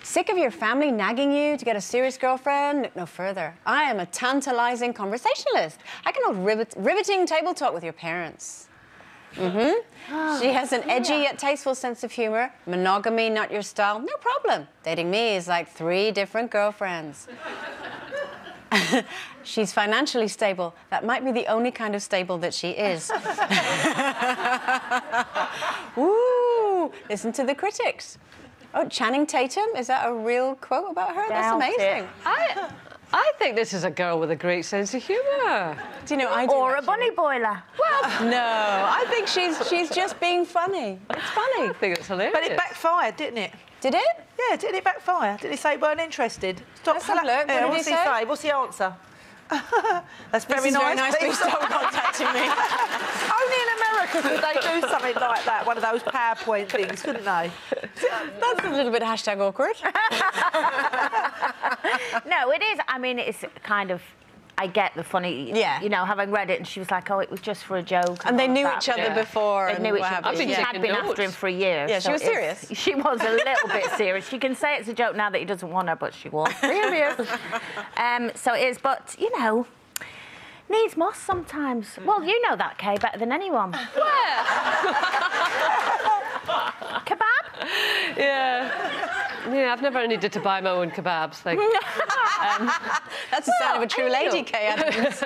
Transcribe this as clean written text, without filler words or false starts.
Sick of your family nagging you to get a serious girlfriend? Look no further. I am a tantalising conversationalist. I can hold riveting table talk with your parents. She has an edgy yet tasteful sense of humour. Monogamy, not your style. No problem. Dating me is like 3 different girlfriends. She's financially stable. That might be the only kind of stable that she is. Ooh, listen to the critics. Oh, Channing Tatum, is that a real quote about her? That's amazing. I think this is a girl with a great sense of humour. Do you know, I do. Or actually. a bunny boiler. Well, no, I think she's just being funny. It's funny. I think it's hilarious. But it backfired, didn't it? Did it? Yeah, didn't it backfire? Did he say weren't interested? Stop. Let's have a look. What did he say? What's the answer? That's This very is nice. very nice. Please stop contacting me. Only in America could they do something like that, one of those PowerPoint things, couldn't they? That's a little bit hashtag awkward. No, it is. I mean, it's kind of... I get the funny, you know, having read it, and she was like, oh, it was just for a joke. And they knew each other before. They knew each other. She had been after him for a year. Yeah, she was serious. She was a little bit serious. She can say it's a joke now that he doesn't want her, but she was serious. So it is, but, you know, needs must sometimes. Well, you know that, Kaye, better than anyone. Where? Kebab? Yeah, I've never needed to buy my own kebabs. Like, That's the sign of a true lady, Kaye Adams.